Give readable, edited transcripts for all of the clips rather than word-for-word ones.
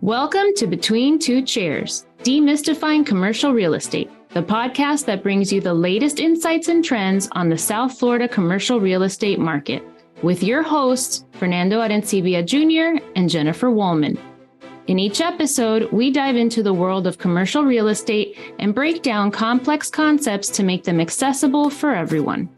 Welcome to Between Two Chairs, Demystifying Commercial Real Estate, the podcast that brings you the latest insights and trends on the South Florida commercial real estate market, with your hosts, Fernando Arencibia Jr. and Jennifer Woolman. In each episode, we dive into the world of commercial real estate and break down complex concepts to make them accessible for everyone.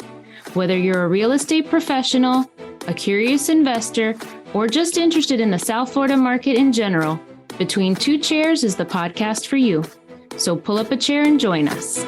Whether you're a real estate professional, a curious investor, or just interested in the South Florida market in general, Between Two Chairs is the podcast for you. So pull up a chair and join us.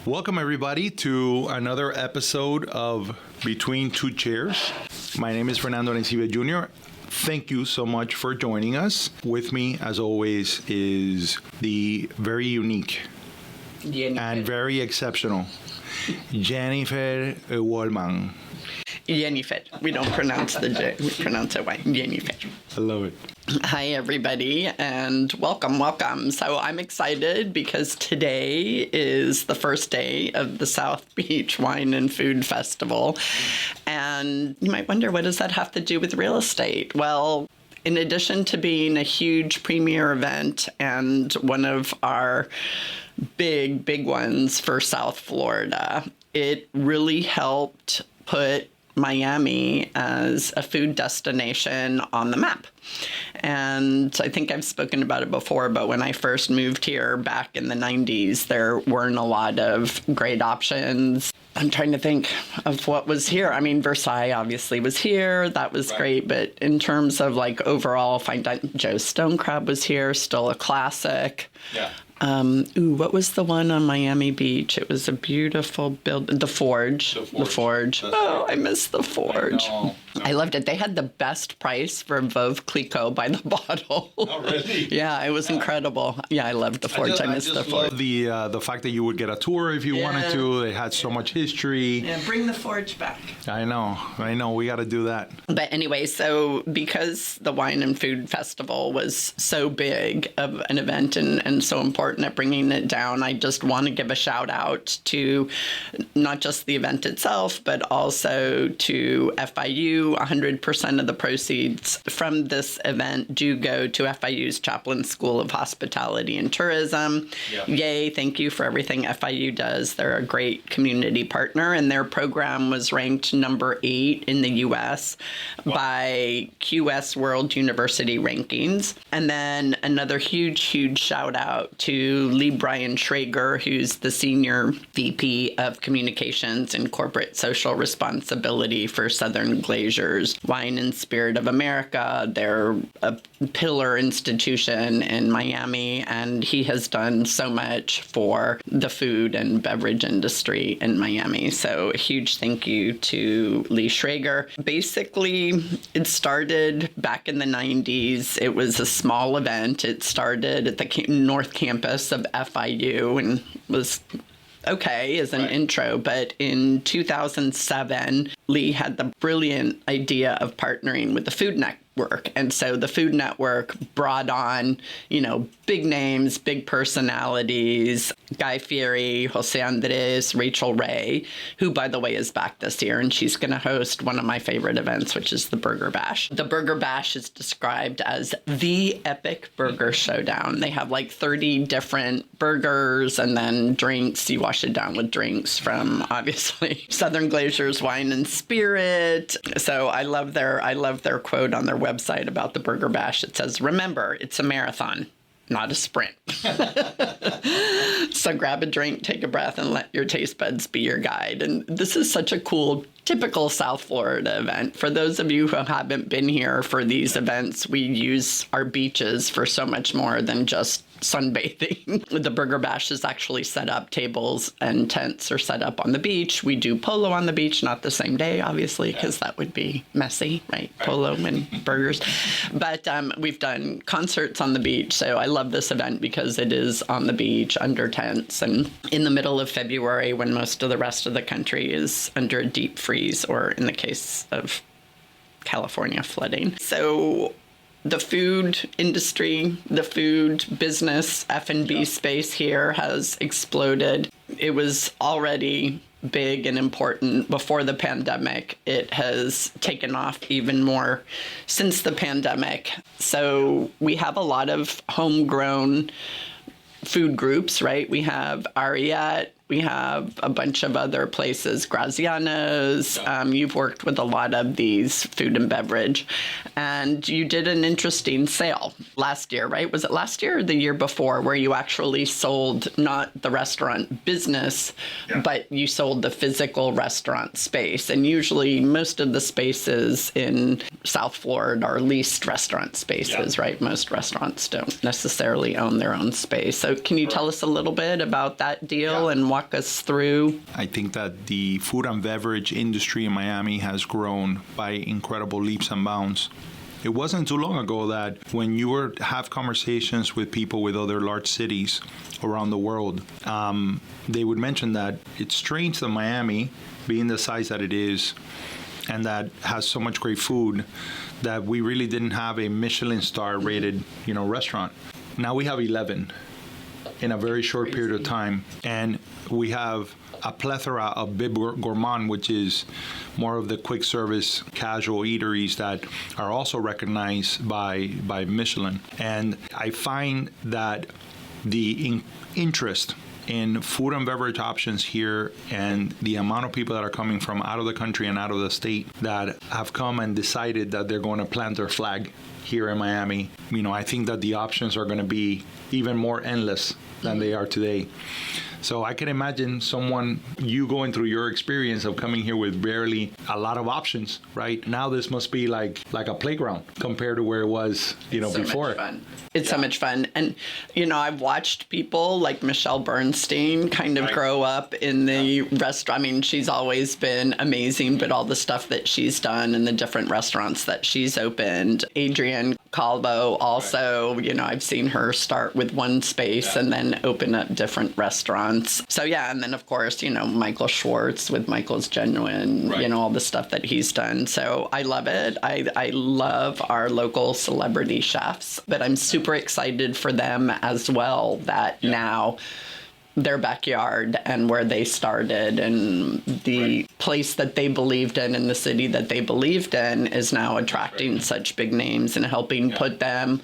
Welcome, everybody, to another episode of Between Two Chairs. My name is Fernando Arencibia Jr. Thank you so much for joining us. With me, as always, is the very unique and very exceptional Jennifer Woolman. Jennifer. We don't pronounce the J. We pronounce it white. Jennifer. I love it. Hi, everybody, and welcome. So I'm excited because today is the first day of the South Beach Wine and Food Festival. And you might wonder, what does that have to do with real estate? Well, in addition to being a huge premier event and one of our big ones for South Florida, it really helped put Miami as a food destination on the map. And I think I've spoken about it before, but when I first moved here back in the 90s, there weren't a lot of great options. I'm trying to think of what was here. I mean, Versailles obviously was here. That was great. But in terms of like overall fine dining, Joe's Stone Crab was here, still a classic. Yeah. What was the one on Miami Beach? It was a beautiful building. The Forge. The Forge. Oh, I miss the Forge. I loved it. They had the best price for Veuve Clicquot by the bottle. Oh, really? Yeah, it was incredible. Yeah, I loved the Forge. I missed the Forge. The fact that you would get a tour if you wanted to. They had so much history. Yeah, bring the Forge back. I know. We got to do that. But anyway, so because the Wine and Food Festival was so big of an event and so important at bringing it down, I just want to give a shout out to not just the event itself, but also to FIU. 100% of the proceeds from this event do go to FIU's Chaplain School of Hospitality and Tourism. Yeah. Yay, thank you for everything FIU does. They're a great community partner, and their program was ranked number 8 in the U.S. by QS World University Rankings. And then another huge shout out to Lee Brian Schrager, who's the Senior VP of Communications and Corporate Social Responsibility for Southern Glazers Wine and Spirit of America. They're a pillar institution in Miami, and he has done so much for the food and beverage industry in Miami. So a huge thank you to Lee Schrager. Basically, it started back in the 90s. It was a small event. It started at the North Campus of FIU and was okay as an intro, but in 2007, Lee had the brilliant idea of partnering with the Food Network. And so the Food Network brought on, big names, big personalities, Guy Fieri, Jose Andres, Rachel Ray, who, by the way, is back this year, and she's going to host one of my favorite events, which is the Burger Bash. The Burger Bash is described as the epic burger showdown. They have like 30 different burgers and then drinks. You wash it down with drinks from, obviously, Southern Glazers Wine and Spirit. So I love their quote on their website about the Burger Bash. It says, "Remember, it's a marathon, not a sprint." So grab a drink, take a breath, and let your taste buds be your guide. And this is such a cool, typical South Florida event. For those of you who haven't been here for these events, we use our beaches for so much more than just sunbathing. The Burger Bash is actually set up. Tables and tents are set up on the beach. We do polo on the beach, not the same day, obviously, because that would be messy, right? Polo and burgers. But we've done concerts on the beach. So I love this event because it is on the beach under tents and in the middle of February when most of the rest of the country is under a deep freeze, or in the case of California, flooding. So the food industry, the food business, F&B space here has exploded. It was already big and important before the pandemic. It has taken off even more since the pandemic. So we have a lot of homegrown food groups, right? We have Ariete, we have a bunch of other places, Graziano's. You've worked with a lot of these food and beverage. And you did an interesting sale last year, right? Was it last year or the year before, where you actually sold not the restaurant business, but you sold the physical restaurant space? And usually most of the spaces in South Florida are leased restaurant spaces, right? Most restaurants don't necessarily own their own space. So can you tell us a little bit about that deal and walk us through? I think that the food and beverage industry in Miami has grown by incredible leaps and bounds. It wasn't too long ago that when you were have conversations with people with other large cities around the world, they would mention that it's strange that Miami, being the size that it is, and that has so much great food, that we really didn't have a Michelin star rated, restaurant. Now we have 11 in a very short period of time, and we have a plethora of Bib Gourmand, which is more of the quick service casual eateries that are also recognized by Michelin. And I find that the interest in food and beverage options here, and the amount of people that are coming from out of the country and out of the state that have come and decided that they're going to plant their flag here in Miami, I think that the options are going to be even more endless than they are today. So I can imagine you going through your experience of coming here with barely a lot of options, right? Now this must be like a playground compared to where it was, before. Much fun. It's so much fun. And, I've watched people like Michelle Bernstein kind of grow up in the restaurant. I mean, she's always been amazing, but all the stuff that she's done and the different restaurants that she's opened. Adrienne Calvo also, I've seen her start with one space and then open up different restaurants. So, and then, of course, Michael Schwartz with Michael's Genuine, all the stuff that he's done. So I love it. I love our local celebrity chefs, but I'm super excited for them as well that now their backyard and where they started and the place that they believed in and the city that they believed in is now attracting such big names and helping put them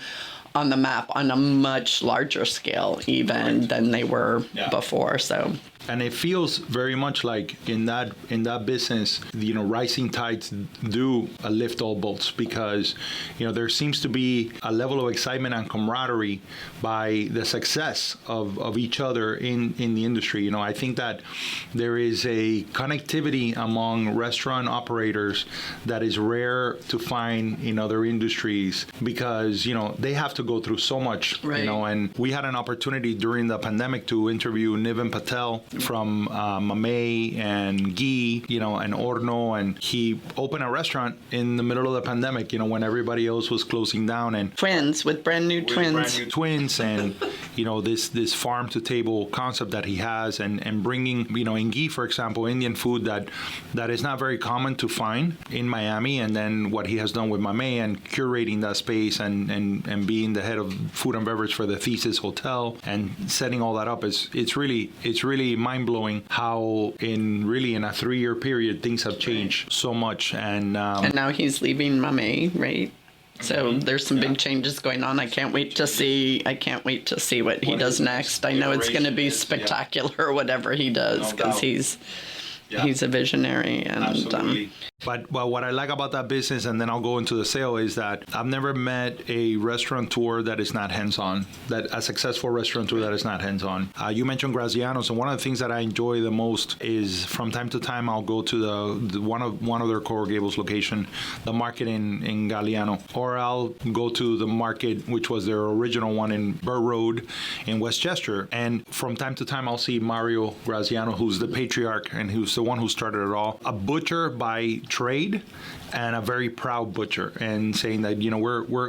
on the map on a much larger scale even than they were before. So. And it feels very much like in that business, rising tides do lift all boats, because there seems to be a level of excitement and camaraderie by the success of each other in the industry. I think that there is a connectivity among restaurant operators that is rare to find in other industries, because they have to go through so much. And we had an opportunity during the pandemic to interview Niven Patel from Mamey and Guy, and Orno, and he opened a restaurant in the middle of the pandemic, when everybody else was closing down, and twins with brand new twins, and this farm to table concept that he has, and bringing, in Guy, for example, Indian food that is not very common to find in Miami, and then what he has done with Mamey and curating that space and being the head of food and beverage for the Thesis Hotel and setting all that up it's really mind-blowing how in a 3-year period things have changed so much, and now he's leaving Mamey, right? So there's some big changes going on. I can't wait to see what he does next. I know it's going to be spectacular whatever he does, because he's a visionary. And But what I like about that business, and then I'll go into the sale, is that I've never met a restaurateur that is not hands-on, a successful restaurateur that is not hands-on. You mentioned Graziano's, and one of the things that I enjoy the most is from time to time I'll go to the one of their Coral Gables location, the market in Galliano, or I'll go to the market which was their original one in Burr Road in Westchester, and from time to time I'll see Mario Graziano, who's the patriarch and who's the one who started it all, a butcher by trade and a very proud butcher, and saying that, you know,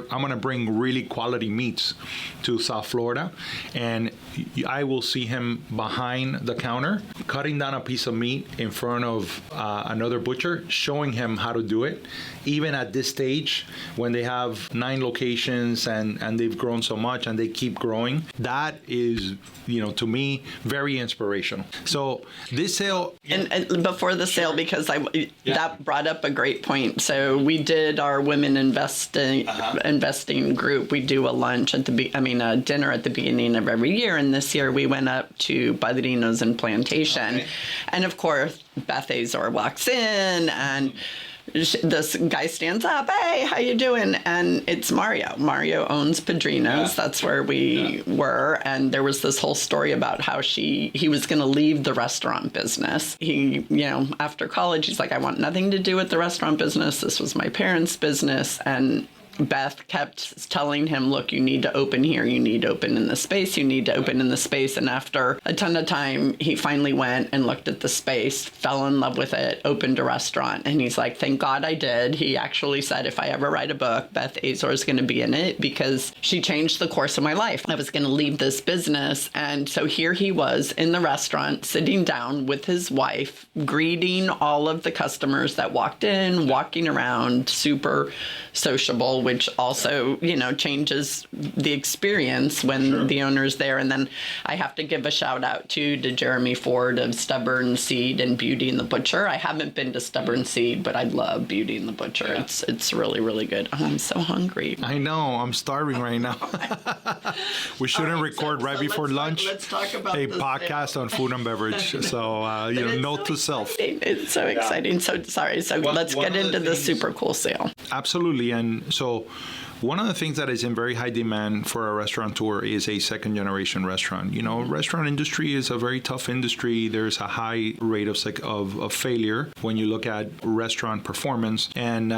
I'm going to bring really quality meats to South Florida, and I will see him behind the counter cutting down a piece of meat in front of another butcher, showing him how to do it, even at this stage when they have 9 locations and they've grown so much and they keep growing. That is, you know, to me, very inspirational. So this sale, and before the sale, because that brought up a great point. So we did our women investing group. We do a lunch at a dinner at the beginning of every year. And this year we went up to Padrinos and Plantation. Okay. And of course, Beth Azor walks in, and this guy stands up, "Hey, how you doing?" And it's Mario. Mario owns Padrinos. Yeah. That's where we were. And there was this whole story about how he was going to leave the restaurant business. He, you know, after college, he's like, "I want nothing to do with the restaurant business. This was my parents' business." And Beth kept telling him, "Look, you need to open here. You need to open in the space. You need to open in the space." And after a ton of time, he finally went and looked at the space, fell in love with it, opened a restaurant. And he's like, "Thank God I did." He actually said, "If I ever write a book, Beth Azor is going to be in it, because she changed the course of my life. I was going to leave this business." And so here he was in the restaurant, sitting down with his wife, greeting all of the customers that walked in, walking around, super sociable, which also, you know, changes the experience when the owner's there. And then I have to give a shout out to Jeremy Ford of Stubborn Seed and Beauty and the Butcher. I haven't been to Stubborn Seed, but I love Beauty and the Butcher. Yeah. It's really, really good. Oh, I'm so hungry. I know. I'm starving right now. We shouldn't record right before lunch. Let's talk about a podcast on food and beverage. So, you know, note to self. It's so exciting. So sorry. So let's get into the super cool sale. Absolutely. And so one of the things that is in very high demand for a restaurateur is a second generation restaurant. You know, restaurant industry is a very tough industry. There's a high rate of failure when you look at restaurant performance. And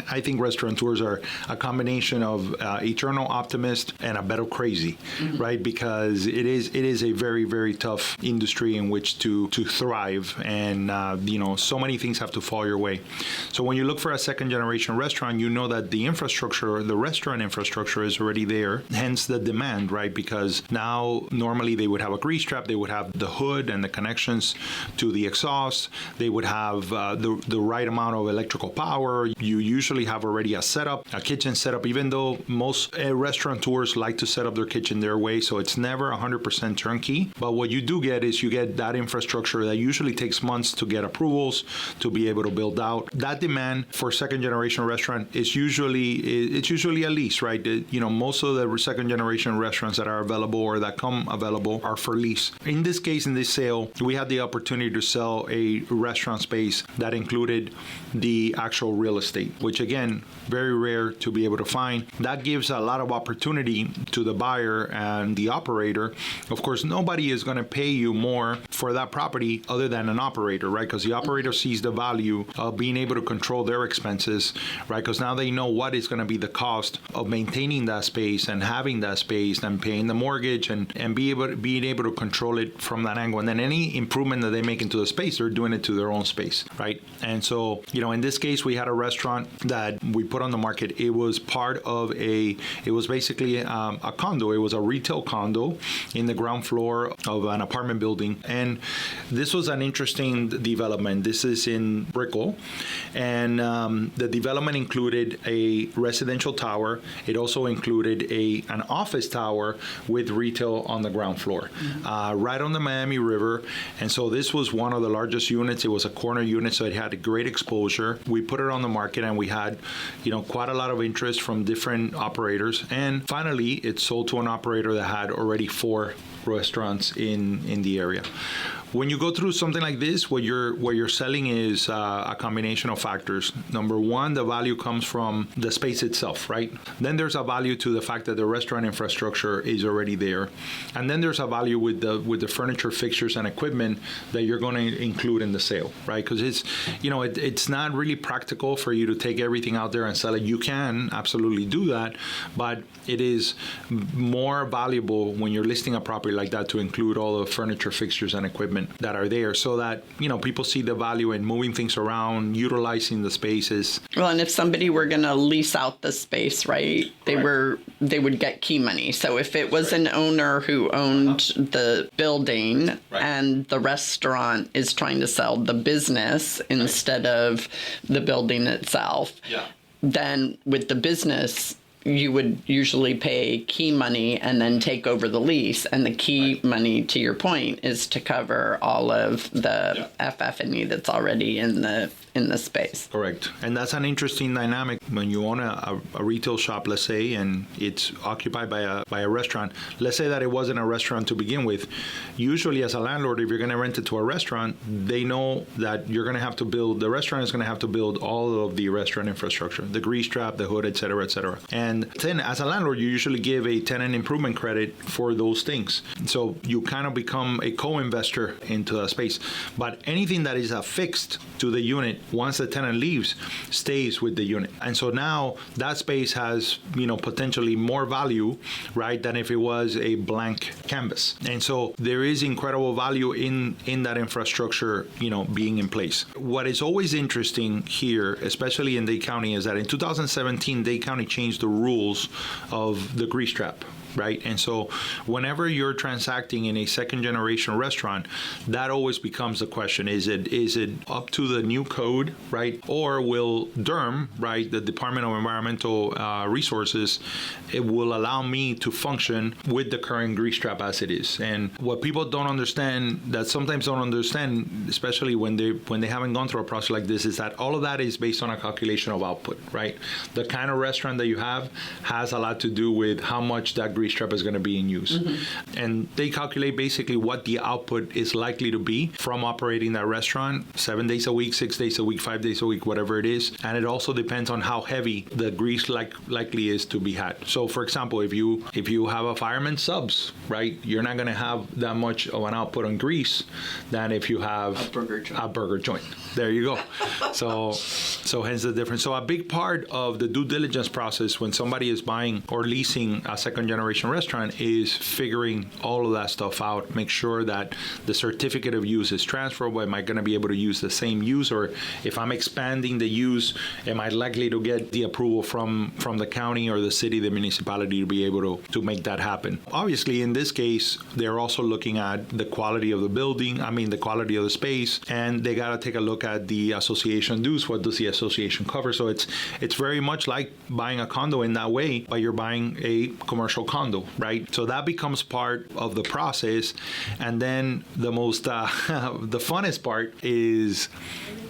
I think restaurateurs are a combination of eternal optimist and a bit of crazy, right? Because it is a very, very tough industry in which to thrive, and you know, so many things have to fall your way. So when you look for a second generation restaurant, you know that the infrastructure, the restaurant infrastructure, is already there. Hence the demand, right? Because now normally they would have a grease trap, they would have the hood and the connections to the exhaust, they would have the right amount of electrical power. You usually have already a kitchen setup, even though most restaurateurs like to set up their kitchen their way, so it's never 100% turnkey. But what you do get is you get that infrastructure that usually takes months to get approvals to be able to build out. That demand for second generation restaurant is usually a lease, right? You know, most of the second generation restaurants that are available or that come available are for lease. In this case, in this sale, we had the opportunity to sell a restaurant space that included the actual real estate, which again, very rare to be able to find. That gives a lot of opportunity to the buyer and the operator. Of course, nobody is going to pay you more for that property other than an operator, right? Because the operator sees the value of being able to control their expenses, right? Because now they know what is going to be the cost of maintaining that space and having that space and paying the mortgage and being able to control it from that angle. And then any improvement that they make into the space, they're doing it to their own space, right? And so, you know, in this case, we had a restaurant that we put on the market. It was basically a condo. It was a retail condo in the ground floor of an apartment building. And this was an interesting development. This is in Brickell. And the development included a residential tower. It also included an office tower with retail on the ground floor, right on the Miami River. And so this was one of the largest units. It was a corner unit, so it had a great exposure. We put it on the market, and we had, you know, quite a lot of interest from different operators. And finally, it sold to an operator that had already 4 restaurants in the area. When you go through something like this, what you're selling is a combination of factors. Number one, the value comes from the space itself, right? Then there's a value to the fact that the restaurant infrastructure is already there, and then there's a value with the furniture, fixtures, and equipment that you're going to include in the sale, right? Because it's not really practical for you to take everything out there and sell it. You can absolutely do that, but it is more valuable when you're listing a property like that to include all the furniture, fixtures, and equipment equipment that are there, so that, people see the value in moving things around, utilizing the spaces. Well, and if somebody were going to lease out the space, right, they would get key money. So if it was an owner who owned the building and the restaurant is trying to sell the business instead of the building itself, then with the business, you would usually pay key money and then take over the lease. And the key money, to your point, is to cover all of the FF&E that's already in the space. Correct. And that's an interesting dynamic when you own a retail shop, let's say, and it's occupied by a restaurant. Let's say that it wasn't a restaurant to begin with. Usually as a landlord, if you're going to rent it to a restaurant, they know that you're going to have to build, the restaurant is going to have to build all of the restaurant infrastructure, the grease trap, the hood, et cetera, et cetera. And then as a landlord, you usually give a tenant improvement credit for those things. So you kind of become a co-investor into a space. But anything that is affixed to the unit, once the tenant leaves, stays with the unit. And so now that space has, potentially more value, right, than if it was a blank canvas. And so there is incredible value in that infrastructure, being in place. What is always interesting here, especially in Dade County, is that in 2017, Dade County changed the rules of the grease trap. Right. And so whenever you're transacting in a second generation restaurant, that always becomes the question. Is it up to the new code, right? Or will DERM, right, the Department of Environmental Resources, it will allow me to function with the current grease trap as it is? And what people don't understand, that sometimes don't understand, especially when they haven't gone through a process like this, is that all of that is based on a calculation of output, right? The kind of restaurant that you have has a lot to do with how much that grease trap is going to be in use. Mm-hmm. And they calculate basically what the output is likely to be from operating that restaurant 7 days a week, 6 days a week, 5 days a week, whatever it is. And it also depends on how heavy the grease likely is to be had. So for example, if you have a fireman subs, right, you're not going to have that much of an output on grease than if you have a burger joint. There you go. So hence the difference. So a big part of the due diligence process when somebody is buying or leasing a second generation restaurant is figuring all of that stuff out. Make sure that the certificate of use is transferable. Am I going to be able to use the same use? Or if I'm expanding the use, am I likely to get the approval from the county or the city, the municipality, to be able to make that happen? Obviously, in this case, they're also looking at the quality of the building, the quality of the space, and they got to take a look at the association dues. What does the association cover? So it's very much like buying a condo in that way, but you're buying a commercial condo, right? So that becomes part of the process. And then the most, the funnest part is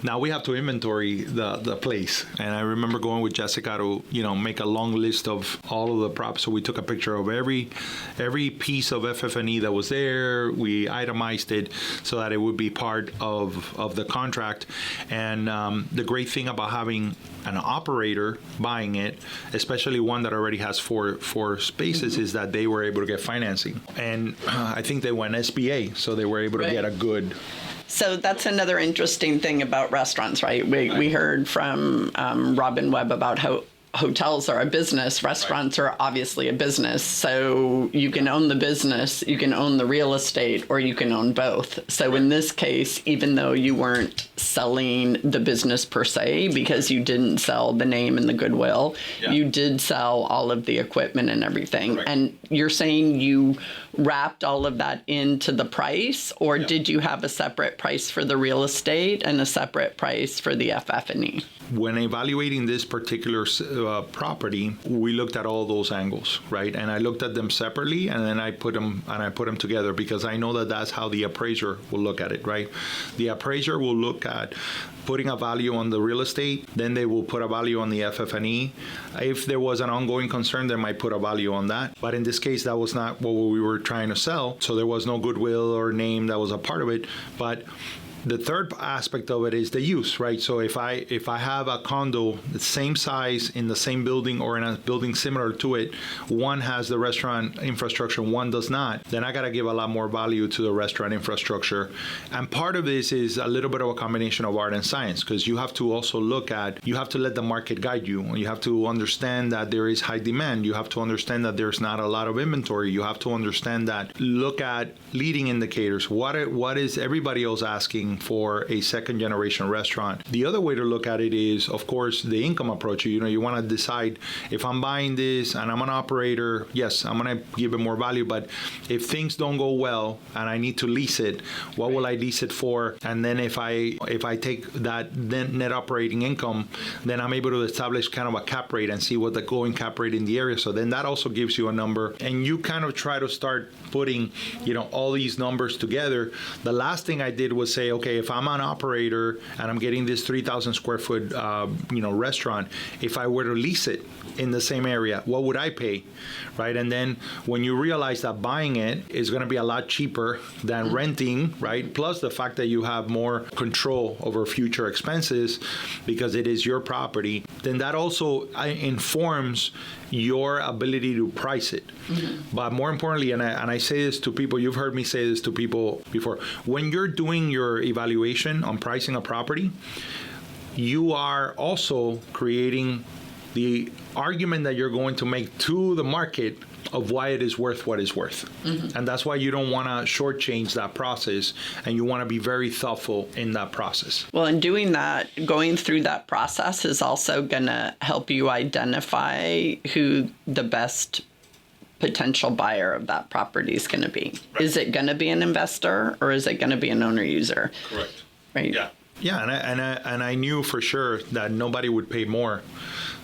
now we have to inventory the place. And I remember going with Jessica to, make a long list of all of the props. So we took a picture of every piece of FF&E that was there. We itemized it so that it would be part of the contract. And the great thing about having an operator buying it, especially one that already has four spaces, mm-hmm. is that they were able to get financing. And I think they went SBA, so they were able to get a good... So that's another interesting thing about restaurants, right? We heard from Robin Webb about how hotels are a business, restaurants are obviously a business. So you can own the business, you can own the real estate, or you can own both. So in this case, even though you weren't selling the business per se, because you didn't sell the name and the goodwill, you did sell all of the equipment and everything. Correct. And you're saying you wrapped all of that into the price, or did you have a separate price for the real estate and a separate price for the FF&E? When evaluating this particular property, we looked at all those angles, right? And I looked at them separately, and then I put them together, because I know that that's how the appraiser will look at it, right? The appraiser will look at putting a value on the real estate, then they will put a value on the FF&E. If there was an ongoing concern, they might put a value on that. But in this case, that was not what we were trying to sell, so there was no goodwill or name that was a part of it. But The third aspect of it is the use, right? So if I have a condo the same size in the same building or in a building similar to it, one has the restaurant infrastructure, one does not, then I got to give a lot more value to the restaurant infrastructure. And part of this is a little bit of a combination of art and science, because you have to also you have to let the market guide you. You have to understand that there is high demand. You have to understand that there's not a lot of inventory. You have to understand that, look at leading indicators. What is everybody else asking for a second generation restaurant? The other way to look at it is, of course, the income approach. You want to decide, if I'm buying this and I'm an operator, yes, I'm going to give it more value. But if things don't go well and I need to lease it, what will I lease it for? And then if I take that net operating income, then I'm able to establish kind of a cap rate and see what the going cap rate in the area. So then that also gives you a number, and you kind of try to start putting all these numbers together. The last thing I did was say, okay, if I'm an operator and I'm getting this 3,000 square foot restaurant, if I were to lease it in the same area, what would I pay, right? And then when you realize that buying it is going to be a lot cheaper than renting, right? Plus the fact that you have more control over future expenses because it is your property, then that also informs your ability to price it. Mm-hmm. But more importantly, and I say this to people, you've heard me say this to people before, when you're doing your evaluation on pricing a property, you are also creating the argument that you're going to make to the market of why it is worth what it's worth. Mm-hmm. And that's why you don't want to shortchange that process, and you want to be very thoughtful in that process. Well, in doing that, going through that process is also going to help you identify who the best potential buyer of that property is going to be. Right. Is it going to be an investor, or is it going to be an owner-user? Correct. Right? Yeah. Yeah, and I knew for sure that nobody would pay more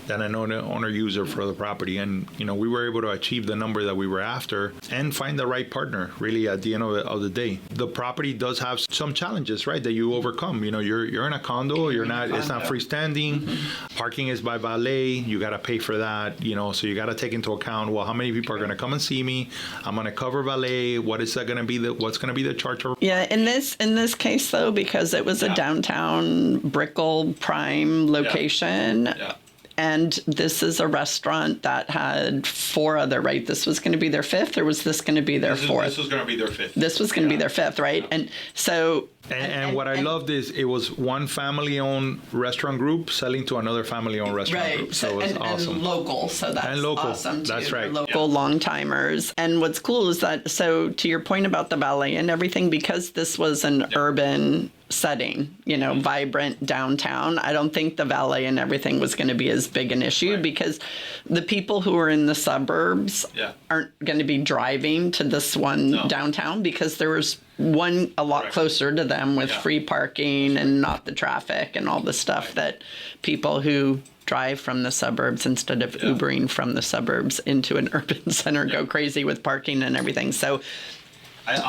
than an owner user for the property. And, we were able to achieve the number that we were after and find the right partner, really, at the end of the day. The property does have some challenges, right, that you overcome. You're in a condo, it's not freestanding. Mm-hmm. Parking is by valet. You got to pay for that, so you got to take into account, well, how many people are going to come and see me? I'm going to cover valet. What's going to be the charge? Yeah, in this case, though, because it was a downtown Brickell prime location. Yeah. And this is a restaurant that had 4 other, right? This was going to be their 5th, or was this going to be their 4th? This was going to be their 5th. This was going to be their 5th, right? Yeah. And so... And what I loved is it was one family-owned restaurant group selling to another family-owned restaurant group. So it was awesome. And local, so that's awesome too. That's right. They're local long-timers. And what's cool is that, so to your point about the valet and everything, because this was an urban setting, vibrant downtown, I don't think the valet and everything was going to be as big an issue, because the people who are in the suburbs aren't going to be driving to this one downtown, because there was one a lot closer to them with free parking and not the traffic and all the stuff that people who drive from the suburbs instead of Ubering from the suburbs into an urban center go crazy with parking and everything. So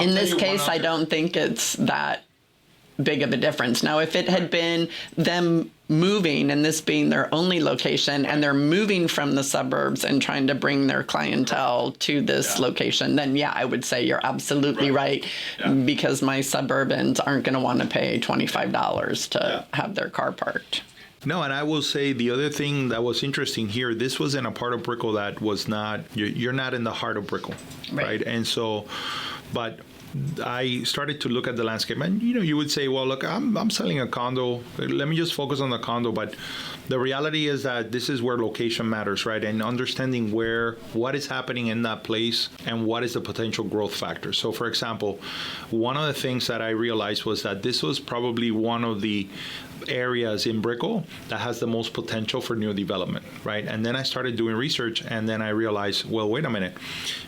in this case, I don't think it's that big of a difference. Now, if it had been them moving and this being their only location, and they're moving from the suburbs and trying to bring their clientele to this location, then I would say you're absolutely right. Because my suburbans aren't going to want to pay $25 to have their car parked. No, and I will say the other thing that was interesting here, this was in a part of Brickell that was not, you're not in the heart of Brickell, right? And so, but I started to look at the landscape, and you would say, well, look, I'm selling a condo. Let me just focus on the condo. But the reality is that this is where location matters, right? And understanding what is happening in that place and what is the potential growth factor. So, for example, one of the things that I realized was that this was probably one of the areas in Brickell that has the most potential for new development, right? And then I started doing research, and then I realized, well, wait a minute.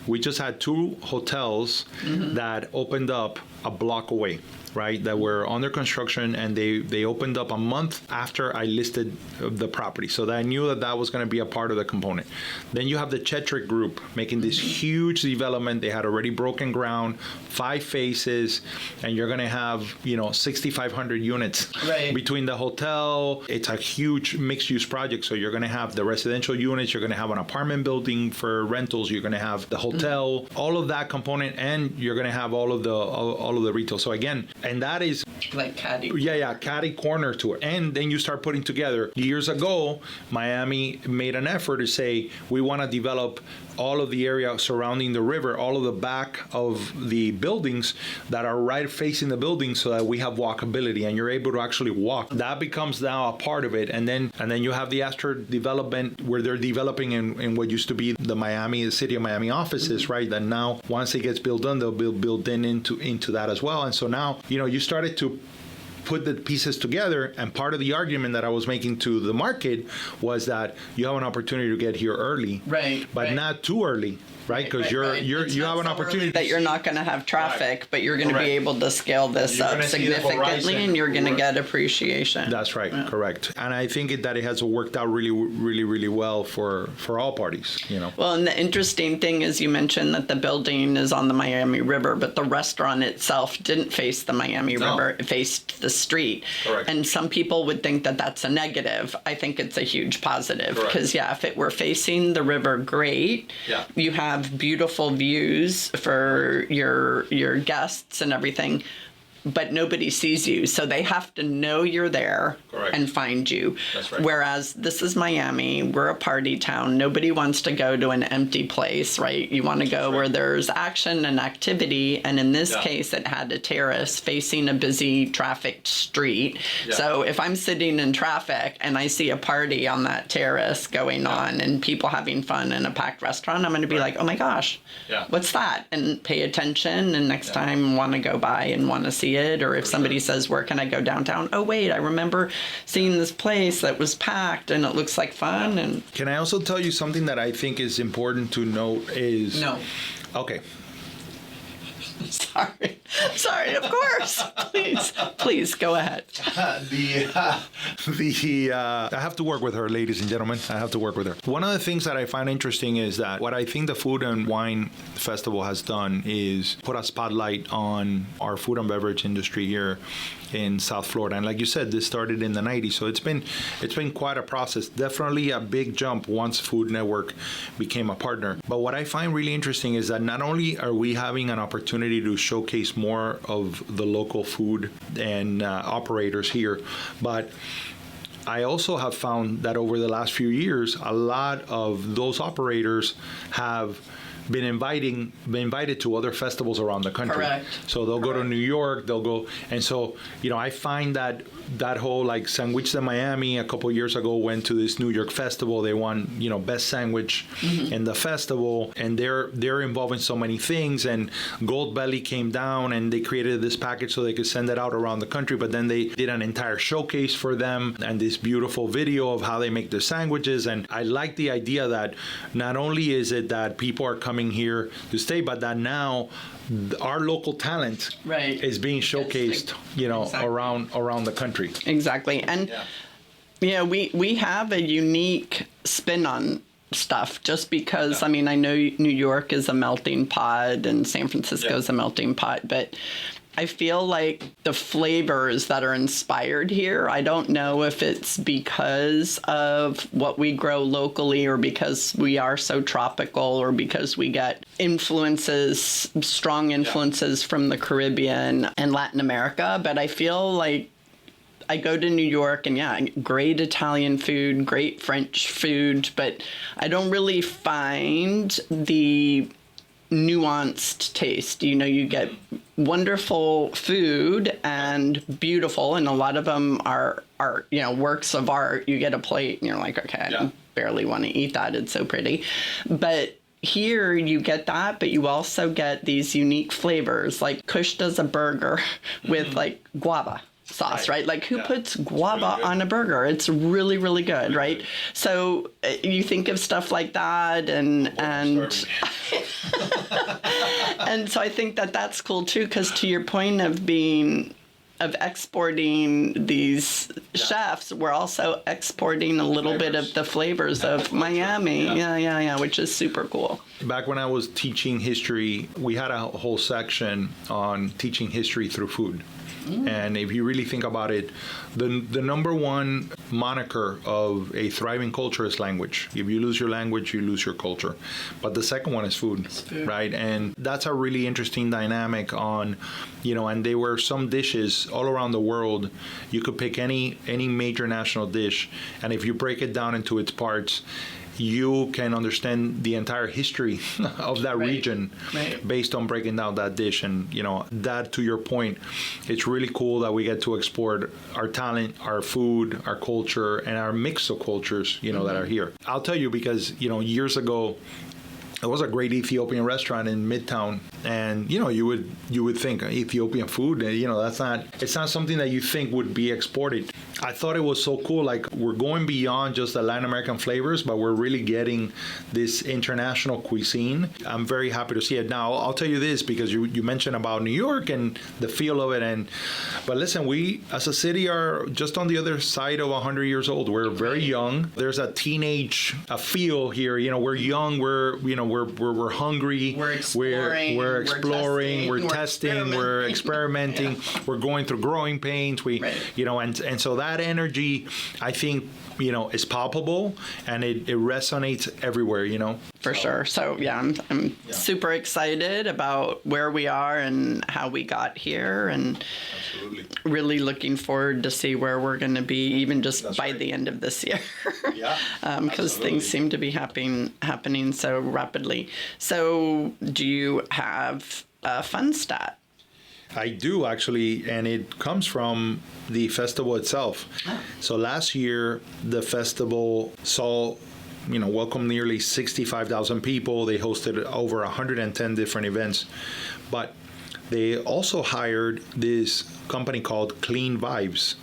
We just had 2 hotels that opened up a block away, right, that were under construction, and they opened up a month after I listed the property. So that I knew that was going to be a part of the component. Then you have the Chetrick Group making this huge development. They had already broken ground, 5 phases, and you're going to have 6,500 units between the hotel. It's a huge mixed-use project. So you're going to have the residential units, you're going to have an apartment building for rentals, you're going to have the hotel, all of that component, and you're going to have all of the retail. So again, and that is Like caddy. Yeah, catty corner to it. And then you start putting together. Years ago, Miami made an effort to say, we want to develop all of the area surrounding the river, all of the back of the buildings that are right facing the building so that we have walkability and you're able to actually walk. That becomes now a part of it. And then you have the Astor development where they're developing in what used to be the City of Miami offices, right? That now, once it gets built done, they'll be built into that as well. And so now, you started to put the pieces together, and part of the argument that I was making to the market was that you have an opportunity to get here early, but not too early, right? Because you have an opportunity that you're not going to have traffic, but you're going to be able to scale this up significantly, and you're going to get appreciation. That's right, correct. And I think that it has worked out really, really, really well for all parties. Well, and the interesting thing is you mentioned that the building is on the Miami River, but the restaurant itself didn't face the Miami River; it faced the street. Correct. And some people would think that that's a negative. I think it's a huge positive because if it were facing the river, great. You have beautiful views for your guests and everything, but nobody sees you, so they have to know you're there and find you. That's right. Whereas this is Miami, we're a party town. Nobody wants to go to an empty place, right? You want to go where there's action and activity, and in this case, it had a terrace facing a busy trafficked street. So if I'm sitting in traffic and I see a party on that terrace going on and people having fun in a packed restaurant, I'm going to be like, oh my gosh, what's that? And pay attention, and next time want to go by and want to see it. Or if somebody says, where can I go downtown? Oh, wait, I remember seeing this place that was packed and it looks like fun. And can I also tell you something that I think is important to note is... No. Okay. Sorry, of course. Please go ahead. I have to work with her, ladies and gentlemen. I have to work with her. One of the things that I find interesting is that what I think the Food and Wine Festival has done is put a spotlight on our food and beverage industry here in South Florida. And like you said, this started in the 90s, so it's been quite a process. Definitely a big jump once Food Network became a partner. But what I find really interesting is that not only are we having an opportunity to showcase more of the local food and operators here, but I also have found that over the last few years, a lot of those operators have been invited to other festivals around the country. Correct. So they'll go to New York, they'll go, and so, I find that whole like Sandwich de Miami a couple years ago went to this New York festival. They won, best sandwich in the festival, and they're involved in so many things. And Gold Belly came down and they created this package so they could send it out around the country. But then they did an entire showcase for them and this beautiful video of how they make their sandwiches. And I like the idea that not only is it that people are coming here to stay, but that now our local talent is being showcased, around the country. Exactly. And we have a unique spin on stuff just because I know New York is a melting pot and San Francisco is a melting pot, but I feel like the flavors that are inspired here, I don't know if it's because of what we grow locally or because we are so tropical or because we get strong influences from the Caribbean and Latin America, but I feel like I go to New York and great Italian food, great French food, but I don't really find the nuanced taste. You get wonderful food and beautiful, and a lot of them are art, works of art. You get a plate and you're like, okay, I barely want to eat that. It's so pretty. But here you get that, but you also get these unique flavors. Like Kush does a burger with like guava sauce, right? Like who puts guava on a burger? It's really, really good, right? So you think of stuff like that, and and so I think that that's cool too, because to your point of exporting these chefs, we're also exporting a little bit of the flavors of Miami. Which is super cool. Back when I was teaching history, we had a whole section on teaching history through food. And if you really think about it, the number one moniker of a thriving culture is language. If you lose your language, you lose your culture. But the second one is food, right? And that's a really interesting dynamic on, and there were some dishes all around the world. You could pick any major national dish, and if you break it down into its parts, you can understand the entire history of that region based on breaking down that dish. And, that, to your point, it's really cool that we get to export our talent, our food, our culture, and our mix of cultures, that are here. I'll tell you because, years ago, there was a great Ethiopian restaurant in Midtown, and you would think Ethiopian food, it's not something that you think would be exported. I thought it was so cool, like we're going beyond just the Latin American flavors, but we're really getting this international cuisine. I'm very happy to see it. Now, I'll tell you this, because you mentioned about New York and the feel of it, but listen, we as a city are just on the other side of 100 years old. We're very young. There's a feel here. We're young. We're hungry. We're exploring. We're testing. We're experimenting. Yeah. We're going through growing pains. And so that energy, I think, is palpable, and it resonates everywhere. For sure. So I'm super excited about where we are and how we got here, and really looking forward to see where we're going to be, even just by the end of this year. Because things seem to be happening so rapidly. So, do you have a fun stat? I do, actually, and it comes from the festival itself. So last year, the festival welcomed nearly 65,000 people. They hosted over 110 different events. But they also hired this company called Clean Vibes,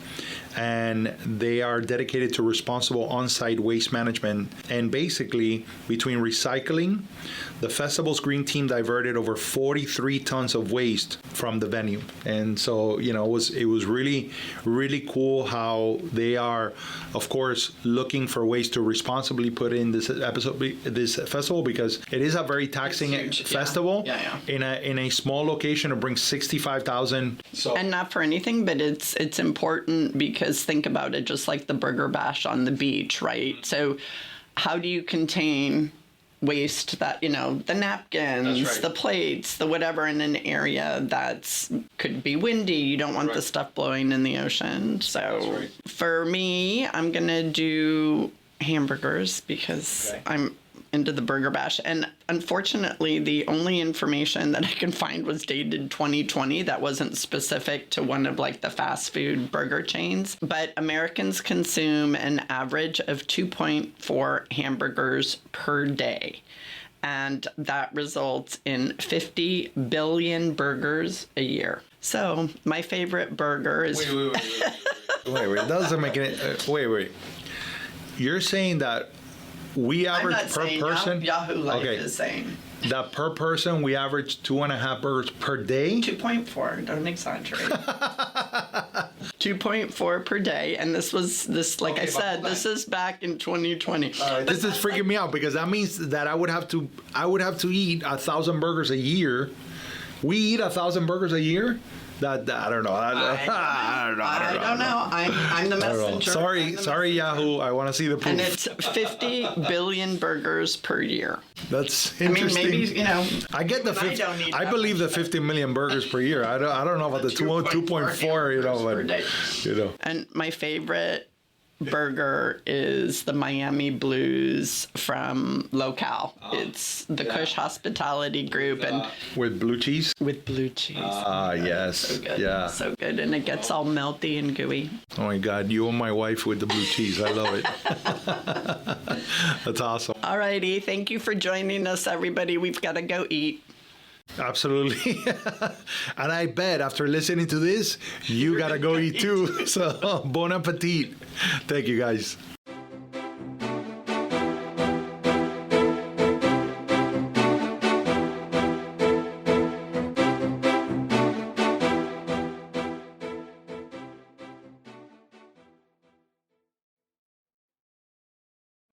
and they are dedicated to responsible on-site waste management. And basically, between recycling, the festival's green team diverted over 43 tons of waste from the venue. And so, it was really, really cool how they are, of course, looking for ways to responsibly put in this festival, because it is a very taxing festival. In a small location to bring 65,000. And not for anything, but it's important, because think about it, just like the burger bash on the beach, right? So how do you contain waste that, the napkins, the plates, the whatever, in an area that's could be windy? You don't want the stuff blowing in the ocean. So for me, I'm going to do hamburgers, because I'm into the burger bash. And unfortunately, the only information that I can find was dated 2020. That wasn't specific to one of the fast food burger chains. But Americans consume an average of 2.4 hamburgers per day. And that results in 50 billion burgers a year. So my favorite burger is... Wait. That doesn't make any... Wait. You're saying that we average per person? Yahoo Life is saying that per person we average 2.5 burgers per day. 2.4. Don't exaggerate. 2.4 per day, and this I said, this is back in 2020. This is freaking me out, because that means that I would have to eat 1,000 burgers a year. We eat 1,000 burgers a year. That I don't know. I don't know. I'm the messenger. Sorry, Yahoo. I want to see the proof. And it's 50 billion burgers per year. That's interesting. I mean, maybe I get the 50. I believe the 50 million burgers per year. I don't know about the 2.4. But And my favorite burger is the Miami Blues from Locale. It's the Kush Hospitality Group, and with blue cheese. With blue cheese. Yes. So good. Yeah. So good, and it gets all melty and gooey. Oh my God, you and my wife with the blue cheese. I love it. That's awesome. All righty, thank you for joining us, everybody. We've got to go eat. Absolutely. And I bet after listening to this, you gotta go eat too. So bon appetit. Thank you, guys.